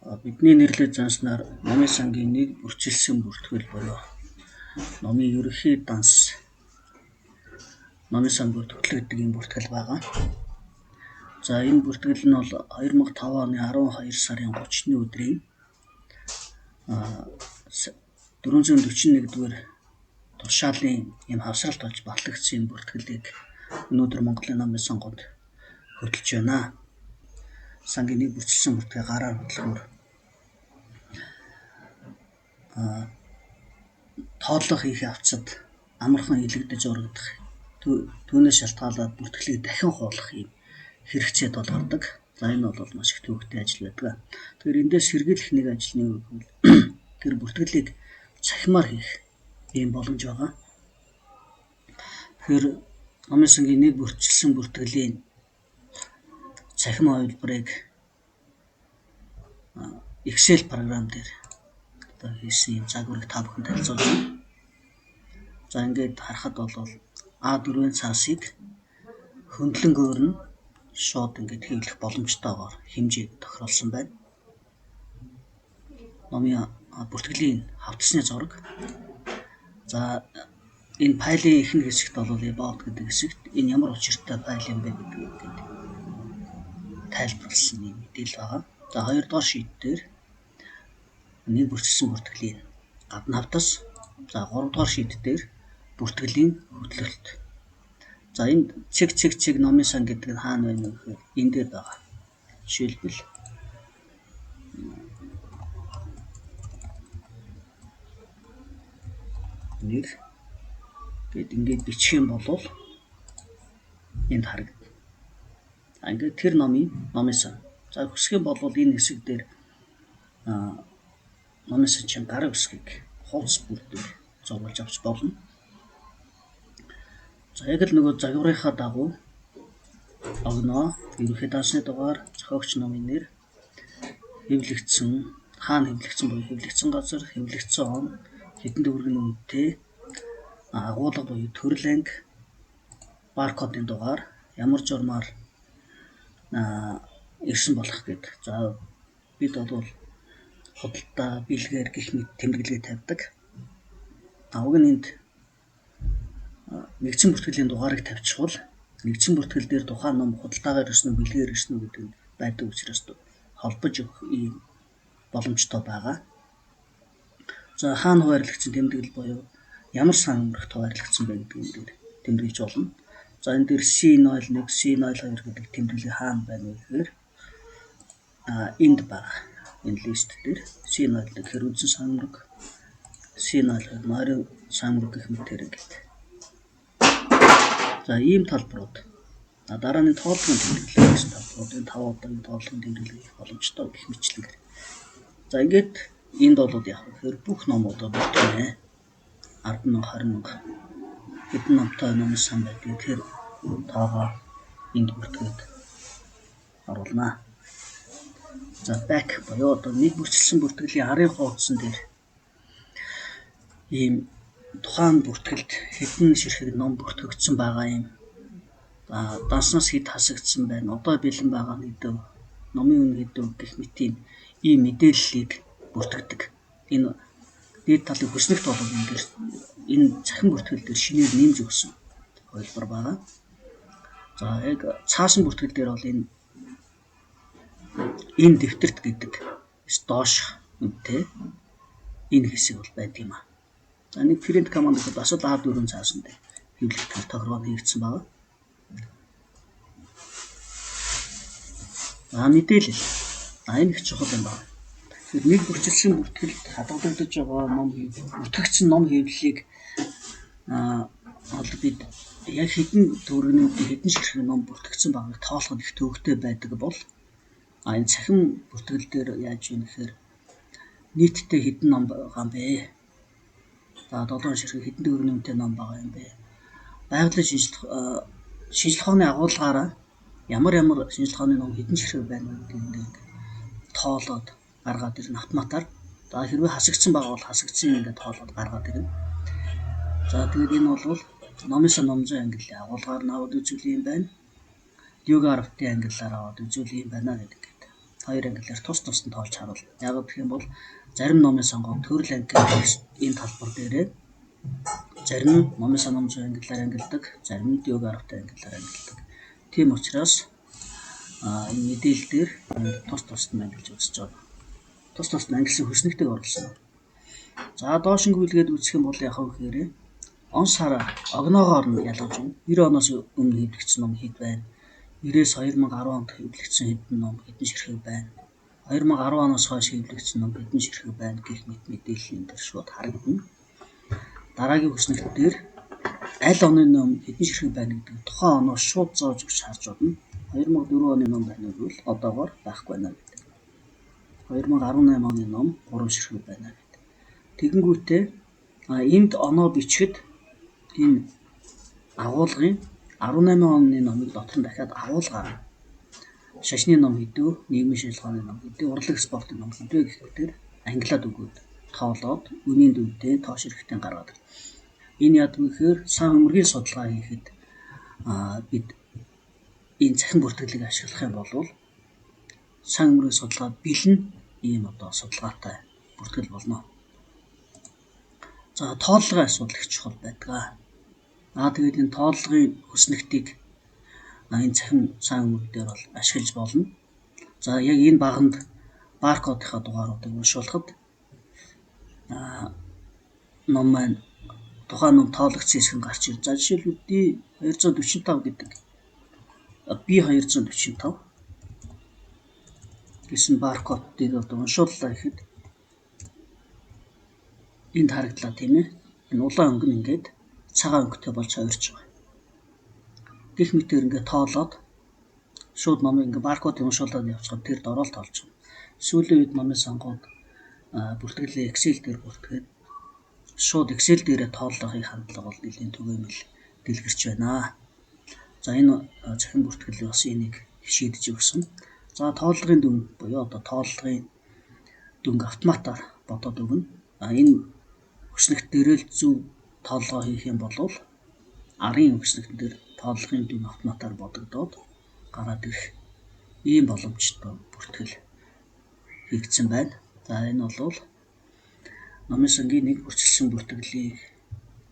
Бидний нэрлэж занснаар номын сангийн нэг бүрчилсэн бүртгэл буюу номын ерөнхий данс номын сан бүртгэлэгддэг юм бүртгэл байгаа. За энэ бүртгэл нь бол 2005 оны 12 сарын 30-ны өдрийн 441-р тушаалын ийм хавсралт болж батлагдсан юм бүртгэлийг өнөөдөр Монголын номын сонгод хөтлөж байна. Сангийн нэг бүрчилсэн бүртгээ гараар хөтлөхөөр тооллого хийх явцад амархан илэгдэж урагдах түүнээс шалтгаалаад бүртгэлийг дахин хуулах юм хэрэгцээд бол гардаг. За энэ бол маш их төвөгтэй ажил байдаг. Тэгэхээр эндээс сэргийлэх нэг ажил нь юу гэвэл тэр бүртгэлийг цахимаар хийх ийм боломж байгаа. Тэгэхээр номын сангийн нэг бүрчилсэн бүртгэлийн цахим хувилбарыг Excel програм дээр хийсэн юм загварыг та бүхэнд танилцуулж байна. За ингээд харахад бол A4-ийн цаасыг хөндлөнгөөр нь шууд ингээд хэвлэх боломжтойгоор хэмжээ тохируулсан байна. Номын бүртгэлийн хавтасны зураг. За энэ файлын ихэнх хэсэгт бол about гэдэг хэсэгт энэ ямар учиртай файл юм бэ гэдгийг тайлбарласан юм мэдээлэл байгаа. За хоёрдугаар шийт дээр нэг бүрчилсэн бүртгэлийн гадна хавтас. За гуравдугаар шийт дээр бүртгэлийн хөтлөлт. За энд цэг номын сан гэдэг нь хаана байна вэ гэхээр энэ дээр байгаа. Жишээлбэл нэр гэд ингээд бичих юм бол энд харагдана. Ингээд тэр номын сан. За хүсэх юм бол энэ хэсэг дээр номын сан чинь гар үсгийг хуудас бүрдээр зурулж авч болно. За яг л нөгөө загварынхаа дагуу огноо ерөнхий дансны дугаар, зохиогч номын нэр, хэвлэгдсэн, хаана хэвлэгдсэн буюу хэвлэгдсэн газар, хэвлэгдсэн он, хэдэн төгрөгийн үнэтэй, агуулга буюу төрөл анги, баркодын дугаар, ямар журмаар ирсэн болох гэдэг. За бид бол худалдаа, бэлгээр гэх мэт тэмдэглэгээ тавьдаг. Уг нь энд нэгдсэн бүртгэлийн дугаарыг тавьчихвал нэгдсэн бүртгэл дээр тухайн ном худалдаагаар ирсэн үү, бэлгээр ирсэн үү гэдэг нь байдаг учраас холбож өгөх ийм боломжтой байгаа. За хаана хуваарлагдсан тэмдэглэл буюу ямар сангамрагт хуваарлагдсан бэ гэдгийг дээр тэмдэглэж болно. За энэ дээр C01, C02 гэдэг тэмдэглэл хаана байна вэ гэхээр энд байгаа. Энэ лист дээр C01 гэхээр үндсэн сангамраг, C02 нойрын сангамраг гэх мэтээр ингээд. За ийм талбарууд дарааны тооллогын тэмдэглэл гэсэн талбарууд энэ 5 удаагийн тооллогын тэмдэглэл хийх боломжтой гэх мэтчлэгээр. За ингээд энд бол яг тэгэхээр бүх номуудаа бүртгэнэ. 10,000, 20,000 хэдэн номтой номын сан байдгийг тэр тоогоо энд бүртгээд оруулнаа. За back буюу одоо нэг бүрчилсэн бүртгэлийн арын хуудсан дээр ийм тухайн бүртгэлд хэдэн ширхэг ном бүртгэгдсэн байгаа юм. Данснаас хэд хасагдсан байна, одоо бэлэн байгаа гэдэг, номын үн гэдэг гэх мэт ийм мэдээллийг бүртгэдэг. Энэ дээд талын хүснэгт бол энэ цахим бүртгэл дээр шинээр нэмж өгсөн хувилбар байгаа. За яг цаасан бүртгэл дээр бол энэ дэвтэрт гэдэг доош үнэтэй энэ хэсэг бол байдаг юм аа. За нэг print command гэдэг бас л A4-ын цаасан дээр хэвлэгдэх тохиргоо хийгдсэн байгаа. Мэдээлэл. Энэ их чухал юм байна. Тэгэхээр нэг бүрчилсэн бүртгэлд хадгалагдаж байгаа ном бүртгэгдсэн ном хэвлэлийг бид яг хэдэн төгрөгийн хэдэн ширхэг ном бүртгэгдсэн байгааг тоолоход их төвөгтэй байдаг бол энэ цахим бүртгэл дээр яаж юм гэхээр нийтдээ хэдэн ном байгаа юм бэ? За 7 ширхэг хэдэн төгрөгийн үнэтэй ном байгаа юм бэ? Байгалийн шинжлэх ухааны агуулгаараа ямар шинжлэх ухааны ном хэдэн ширхэг байна гэдэг тоолоод гаргаад ирнэ автоматар. За хэрвээ хасагдсан байгаа бол хасагдсан ингээд тоолоод гаргаад ирнэ. За тэгээд энэ бол номын сан номжин ангиллын агуулгаар нь аваад үзүүл юм байна. Югаар автын ангиллаар аваад үзүүл юм байна гэдэг. хоёр ангиллаар тус тусад нь тоолж харуул. Яг гэх юм бол зарим номын сонгоод төрөл анги энэ талбар дээрээ зарим нь номын санамж ангиллаар ангилдаг, зарим нь диог аргатай ангиллаар ангилдаг. Тийм учраас энэ мэдээлэл дээр тус тусад нь ангилж үзэж байгаа. Тус тусад нь ангилсан хүснэгтэйг оруулсан. За доош ингүүлгээд үзэх юм бол яхав гэхээр он сар огноогоор нь ялгаж байна. 90 оноос өмнө хийвлэгдсэн ном хэд байна? 90-с 2010 онд хийвлэгдсэн хэдэн ном хэдэн ширхэг байна? 2010 оноос хойш хийвлэгдсэн ном хэдэн ширхэг байна гэх мэт мэдээллийн дээр шууд харагдана. Дараагийн хүснэгт дээр аль оны ном хэдэн ширхэг байна гэдэг тухайн оноос шууд зоож өгч харж байна. 2004 оны ном байна гэвэл одоогоор байхгүй байна гэдэг. 2018 оны ном 3 ширхэг байна гэдэг. Тэгэнгүүтээ энд оноо бичгэд энэ агуулгын 18 оны номыг дотор нь дахиад агуулгаар шашны ном хэдүү, нийгмийн шилжлооны ном хэдүү, урлаг спортын ном хэдүү гэхээр ангилаад өгөөд тоолоод үнийн дүнтэй тоош хэрэгтэй гаргадаг. Энэ яадаг вэ гэхээр сан өмөргийн судалгаа хийхэд бид энэ цахим бүртгэлийг ашиглах юм бол сан өмөрийн судалгаа бэлэн ийм судалгаатай бүртгэл болно. За тооллогын асуудал их чухал байдаг. Тэгээд энэ тооллогын хүснэгтийг энэ цахим сан өмөр дээр бол ашиглаж болно. За яг энэ баганд баркодынхаа дугааруудыг уншуулхад ном маань тухайн ном тоологдсон хэсэг гарч ирж. За жишээлбэл B245 гэдэг B245 гэсэн баркод дээр уншууллаа гэхэд энд харагдлаа тийм ээ. Энэ улаан өнгө нь ингээд цагаан өнгөтэй болж хувирч байгаа. Гэх мэтээр ингээд тоолоод шууд номыг ингээд баркодыг уншуулад явуулчихад тэр дороо л тоолж байгаа. Сүүлийн үед номын сонгоод бүртгэлээ Excel дээр бүртгээд шууд Excel дээрээ тооллогын хандлага бол нэлийн түгээмэл дэлгэрч байна. За энэ цахим бүртгэл бас энийг шийдэж өгсөн. За тооллогын дүн буюу тооллогын дүнг автоматар бодоод өгнө. Энэ хүснэгт дээрээ л зөв тооллогоо хийх юм бол арын хүснэгт дээр тооллогын дүн автоматар бодогдоод гараад ирэх ийм боломжтой бүртгэл хийгдсэн байна. За энэ бол номын сангийн нэг бүрчилсэн бүртгэлийг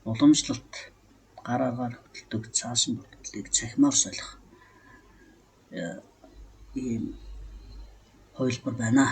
уламжлалт гараагаар хөтэлдэг цаашин бүртгэлийг цахимаар солих ийм хувилбар байна.